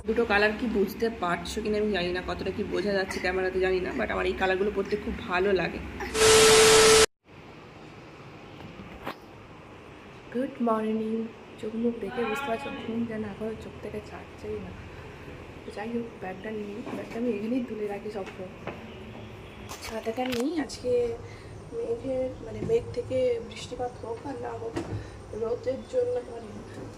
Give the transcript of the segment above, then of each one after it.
দুটো কালার কি বুঝতে পারছো কিনা আমি জানি না, কতটা কি বোঝা যাচ্ছে ক্যামেরাতে জানি না, বাট আমার এই কালারগুলো পরতে খুব ভালো লাগে। Good morning. চোখ মুখ দেখে বুঝতে পারছো ঘুম যেন এখনো চোখ থেকে ছাড়ছেই না। তো যাই হোক, ব্যাগটা নিই, ব্যাগটা আমি এখানেই তুলে রাখি সবসময়। ছাতাটা নেই আজকে। মেঘ থেকে বৃষ্টিপাত হোক আর না হোক, রোদের জন্য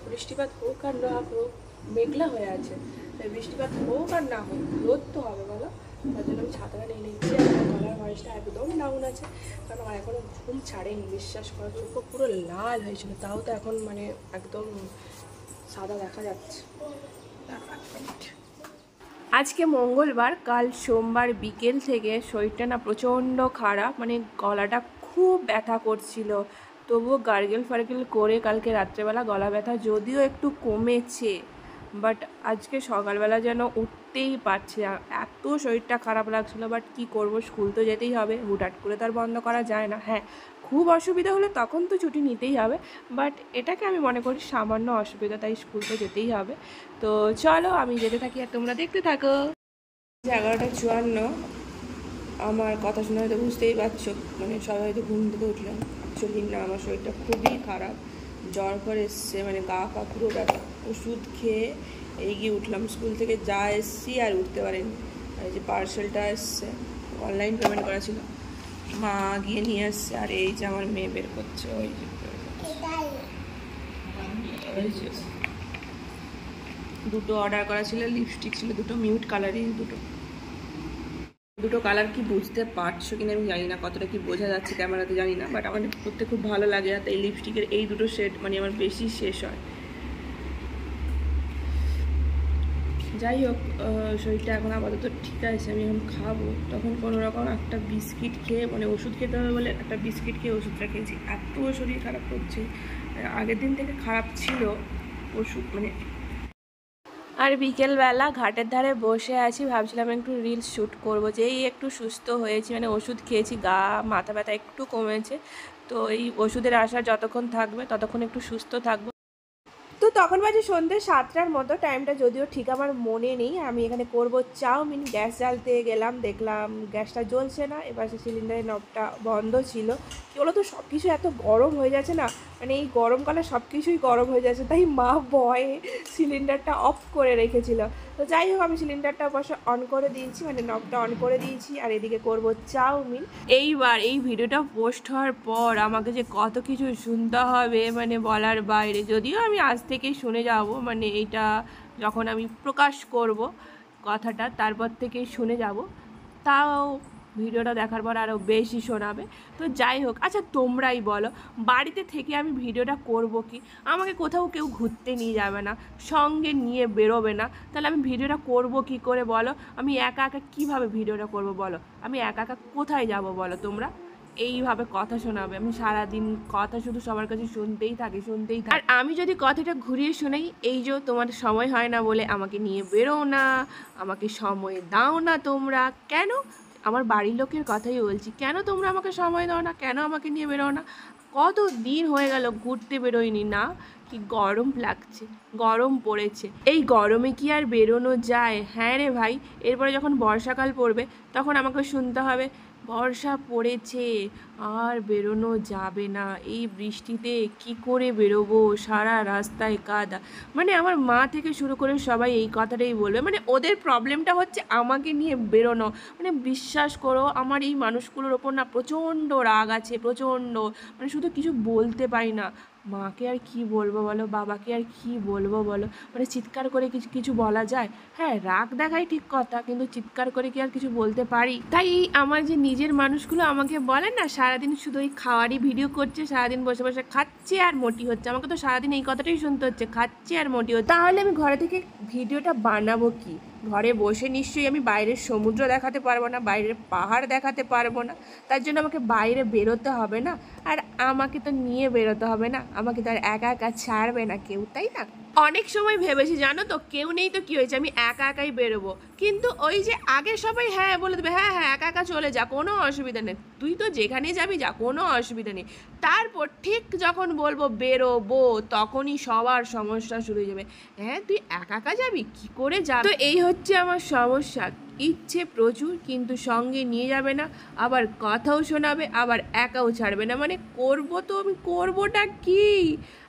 বৃষ্টিপাত হোক আর না হোক, মেঘলা হয়ে আছে। তাই বৃষ্টিপাত হোক আর না হোক, রোদ তো হবে বলো। তার জন্য আমি ছাতাটা নিয়ে নিচ্ছি। আমার গলার ভয়েসটা একদম ডাউন আছে, কারণ আমার এখনও ঘুম ছাড়েনি। বিশ্বাস করা, চোখও পুরো লাল হয়েছিল, তাও তো এখন একদম সাদা দেখা যাচ্ছে। আজকে মঙ্গলবার, কাল সোমবার বিকেল থেকে শরীরটা না প্রচণ্ড খারাপ, গলাটা খুব ব্যথা করছিল। তবুও গার্গেল ফার্গেল করে কালকে রাত্রেবেলা গলা ব্যথা যদিও একটু কমেছে, বাট আজকে সকালবেলা যেন উঠতেই পারছি না, এত শরীরটা খারাপ লাগছিলো। বাট কি করব, স্কুল তো যেতেই হবে, হুটহাট করে তো আর বন্ধ করা যায় না। হ্যাঁ, খুব অসুবিধা হলে তখন তো ছুটি নিতেই হবে, বাট এটাকে আমি মনে করি সামান্য অসুবিধা, তাই স্কুল তো যেতেই হবে। তো চলো আমি যেতে থাকি আর তোমরা দেখতে থাকো। 11:54। আমার কথা শুনে হয়তো বুঝতেই পারছো, সবাই হয়তো ঘুম থেকে উঠলাম। অ্যাকচুয়ালি না, আমার শরীরটা খুবই খারাপ, জ্বর করে এসছে, গা পা পুরো ব্যথা। ওষুধ খেয়ে এগিয়ে উঠলাম, স্কুল থেকে যা এসছি আর উঠতে পারিনি। আর এই যে পার্সেলটা এসছে, অনলাইন পেমেন্ট করা ছিল, মা গিয়ে নিয়ে আসছে। আর এই যে আমার মেয়ে বের করছে, ওই যে দুটো অর্ডার করা ছিল, লিপস্টিক ছিল দুটো, মিউট কালারিং দুটো কালার কি বুঝতে পারছো কিনা আমি জানি না, কতটা কি বোঝা যাচ্ছে ক্যামেরাতে জানি না, বাট আমার পরতে খুব ভালো লাগে। আর এই লিপস্টিকের এই দুটো শেড আমার বেশি শেষ হয়। যাই হোক, শরীরটা এখন আপাতত ঠিক আছে, আমি এখন খাবো। তখন কোনো রকম একটা বিস্কিট খেয়ে, ওষুধ খেতে হবে বলে একটা বিস্কিট খেয়ে ওষুধটা খেয়েছি। এত শরীর খারাপ করছে, আগের দিন থেকে খারাপ ছিল ওষুধ। আর বিকেলবেলা ঘাটের ধারে বসে আছি, ভাবছিলাম একটু রিলস শ্যুট করবো। যেই একটু সুস্থ হয়েছি, ওষুধ খেয়েছি, গা মাথা ব্যথা একটু কমেছে। তো এই ওষুধের আশা যতক্ষণ থাকবে ততক্ষণ একটু সুস্থ থাকবো। তো তখন বাজে সন্ধ্যে 7টার মতো, টাইমটা যদিও ঠিক আমার মনে নেই। আমি এখানে করব চাউমিন। গ্যাস জ্বালতে গেলাম, দেখলাম গ্যাসটা জ্বলছে না। এবার সে সিলিন্ডারের নবটা বন্ধ ছিল। কী বলো তো, সব কিছু এত গরম হয়ে যাচ্ছে না, এই গরমকালে সব কিছুই গরম হয়ে যাচ্ছে, তাই মা ভয়ে সিলিন্ডারটা অফ করে রেখেছিল। তো যাই হোক, আমি সিলিন্ডারটা অবশ্য অন করে দিয়েছি, নবটা অন করে দিয়েছি। আর এদিকে করব চাউমিন। এইবার এই ভিডিওটা পোস্ট হওয়ার পর আমাকে যে কত কিছু শুনতে হবে, বলার বাইরে। যদিও আমি আজ থেকেই শুনে যাব, এইটা যখন আমি প্রকাশ করব কথাটা, তারপর থেকেই শুনে যাব। তাও ভিডিওটা দেখার পর আরও বেশি শোনাবে। তো যাই হোক, আচ্ছা তোমরাই বলো, বাড়িতে থেকে আমি ভিডিওটা করব কি? আমাকে কোথাও কেউ ঘুরতে নিয়ে যাবে না, সঙ্গে নিয়ে বেরোবে না, তাহলে আমি ভিডিওটা করব কি করে বলো? আমি একা একা কীভাবে ভিডিওটা করব বলো? আমি একা একা কোথায় যাব বলো তোমরা? এইভাবে কথা শোনাবে, আমি সারাদিন কথা শুধু সবার কাছে শুনতেই থাকি। আর আমি যদি কথাটা ঘুরিয়ে শোনাই, এই যে তোমার সময় হয় না বলে আমাকে নিয়ে বেরো না, আমাকে সময় দাও না তোমরা। কেন? আমার বাড়ির লোকের কথাই বলছি, কেন তোমরা আমাকে সময় দাও না, কেন আমাকে নিয়ে বেরো না? কত দিন হয়ে গেল ঘুরতে বেরোয়নি না? কি গরম লাগছে, গরম পড়েছে, এই গরমে কি আর বেরোনো যায়? হ্যাঁ রে ভাই, এরপরে যখন বর্ষাকাল পড়বে তখন আমাকে শুনতে হবে বর্ষা পড়েছে, আর বেরোনো যাবে না, এই বৃষ্টিতে কি করে বেরোবো, সারা রাস্তায় কাদা। আমার মা থেকে শুরু করে সবাই এই কথাটাই বলবে, ওদের প্রবলেমটা হচ্ছে আমাকে নিয়ে বেরোনো। বিশ্বাস করো, আমার এই মানুষগুলোর ওপর না প্রচণ্ড রাগ আছে, প্রচণ্ড। শুধু কিছু বলতে পারি না। মাকে আর কি বলবো বলো, বাবাকে আর কি বলবো বলো, চিৎকার করে কিছু বলা যায়? হ্যাঁ, রাগ দেখাই ঠিক কথা, কিন্তু চিৎকার করে কি আর কিছু বলতে পারি? তাই আমার যে নিজের মানুষগুলো আমাকে বলে না, সারাদিন শুধু ওই খাওয়ারই ভিডিও করছে, সারাদিন বসে বসে খাচ্ছে আর মোটি হচ্ছে। আমাকে তো সারাদিন এই কথাটাই শুনতে হচ্ছে, খাচ্ছে আর মোটি হচ্ছে। তাহলে আমি ঘরে থেকে ভিডিওটা বানাবো কি? ঘরে বসে নিশ্চয়ই আমি বাইরের সমুদ্র দেখাতে পারবো না, বাইরের পাহাড় দেখাতে পারবো না। তার জন্য আমাকে বাইরে বেরোতে হবে না, আর আমাকে তো নিয়ে বেরোতে হবে না, আমাকে তো আর একা একা ছাড়বে না কেউ, তাই না? অনেক সময় ভেবেছি জানো তো, কেউ নেই তো কি হয়েছে, আমি একা একাই বেরোবো, কিন্তু ওই যে আগে সবাই হ্যাঁ বলে দেবে, হ্যাঁ হ্যাঁ একা একা চলে যা, কোনো অসুবিধা নেই, তুই তো যেখানে যাবি যা, কোনো অসুবিধা নেই। তারপর ঠিক যখন বলবো বেরোবো, তখনই সবার সমস্যা শুরু হয়ে যাবে, হ্যাঁ তুই একা একা যাবি, কি করে যাবি? তো এই হচ্ছে আমার সমস্যা, ইচ্ছে প্রচুর কিন্তু সঙ্গে নিয়ে যাবে না, আবার কথাও শোনাবে, আবার একাও ছাড়বে না, মানে করবো তো আমি, করবোটা কি?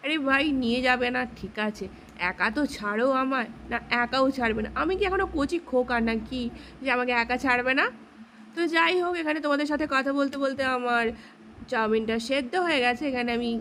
আরে ভাই নিয়ে যাবে না ঠিক আছে, একা তো ছাড়ো আমায়, না একাও ছাড়বে না, আমি কি এখনো কচি খোকা না কি যে আমাকে একা ছাড়বে না? তো যাই হোক, এখানে তোমাদের সাথে কথা বলতে বলতে আমার চাউমিনটা সেদ্ধ হয়ে গেছে। এখানে আমি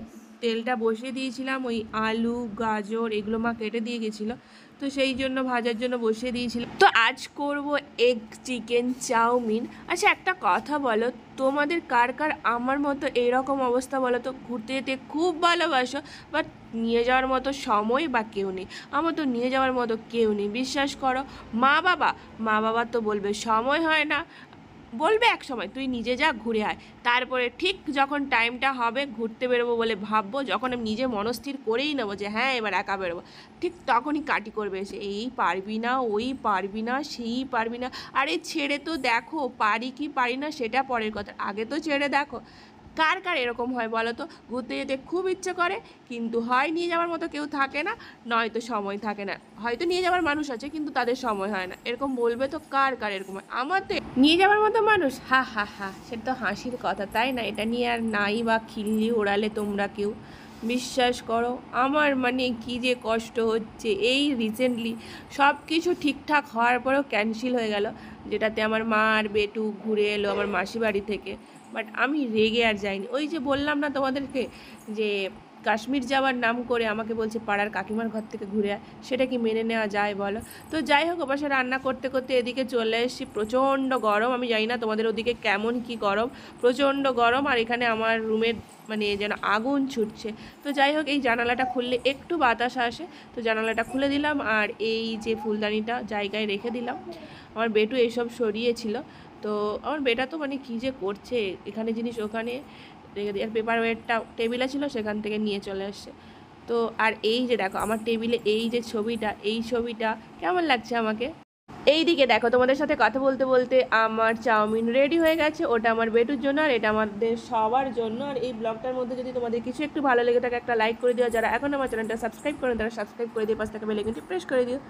তেলটা বসিয়ে দিয়েছিলাম, ওই আলু গাজর এগুলো মা কেটে দিয়ে গেছিলো, তো সেই জন্য ভাজার জন্য বসিয়ে দিয়েছিলাম। তো আজ করব এগ চিকেন চাউমিন। আচ্ছা একটা কথা বলো, তোমাদের কার কার আমার মতো এইরকম অবস্থা বলো তো, ঘুরতে যেতে খুব ভালোবাসো বাট নিয়ে যাওয়ার মতো সময় বা কেউ নেই? আমার তো নিয়ে যাওয়ার মতো কেউ নেই, বিশ্বাস করো। মা বাবা তো বলবে সময় হয় না, বলবে এক সময় তুই নিজে যা ঘুরে আয়, তারপরে ঠিক যখন টাইমটা হবে ঘুরতে বেরোবো বলে ভাববো, যখন আমি নিজে মনস্থির করেই নেবো যে হ্যাঁ এবার একা বেরোবো, ঠিক তখনই কাটি করবে এসে, এই পারবি না, ওই পারবি না, সেই পারবি না। আরে ছেড়ে তো দেখো, পারি কি পারি না সেটা পরের কথা, আগে তো ছেড়ে দেখো। কার কার এরকম হয় বলো তো, ঘুরতে যেতে খুব ইচ্ছে করে কিন্তু হয় নিয়ে যাওয়ার মতো কেউ থাকে না, নয়তো সময় থাকে না, হয়তো নিয়ে যাওয়ার মানুষ আছে কিন্তু তাদের সময় হয় না, এরকম বলবে তো কার কার এরকম হয়? আমার তো নিয়ে যাওয়ার মতো মানুষ, হা হা হা, সেটা তো হাসির কথা তাই না? এটা নিয়ে আর নাই বা খিল্লি ওড়ালে তোমরা কেউ, বিশ্বাস করো আমার মানে কী যে কষ্ট হচ্ছে। এই রিসেন্টলি সব কিছু ঠিকঠাক হওয়ার পরেও ক্যান্সেল হয়ে গেল, যেটাতে আমার মা আর বেটু ঘুরে এলো আমার মাসি বাড়ি থেকে, বাট আমি রেগে আর যাইনি। ওই যে বললাম না তোমাদেরকে যে কাশ্মীর যাওয়ার নাম করে আমাকে বলছে পাড়ার কাকিমার ঘর থেকে ঘুরে আয়, সেটা কি মেনে নেওয়া যায় বলো? তো যাই হোক, অবশ্য রান্না করতে করতে এদিকে চলে এসেছি, প্রচণ্ড গরম, আমি জানি না তোমাদের ওদিকে কেমন কি গরম, প্রচণ্ড গরম, আর এখানে আমার রুমের মানে যেন আগুন ছুটছে। তো যাই হোক, এই জানালাটা খুললে একটু বাতাস আসে, তো জানালাটা খুলে দিলাম, আর এই যে ফুলদানিটা জায়গায় রেখে দিলাম। আমার বেটু এইসব সরিয়েছিল, তো আমার বেটা তো মানে কী যে করছে, এখানে জিনিস ওখানে রেখে দিয়ে, আর পেপার ওয়েটটা টেবিলে ছিল সেখান থেকে নিয়ে চলে আসছে। তো আর এই যে দেখো আমার টেবিলে এই যে ছবিটা, এই ছবিটা কেমন লাগছে আমাকে? এই দিকে দেখো, তোমাদের সাথে কথা বলতে বলতে আমার চাউমিন রেডি হয়ে গেছে, ওটা আমার বেটুর জন্য আর এটা আমাদের সবার জন্য। আর এই ব্লগটার মধ্যে যদি তোমাদের কিছু একটু ভালো লেগে থাকে একটা লাইক করে দিও, যারা এখন আমার চ্যানেলটা সাবস্ক্রাইব করেন তারা সাবস্ক্রাইব করে দিয়ে পাশে থাকা বেল আইকনটি প্রেস করে দিও।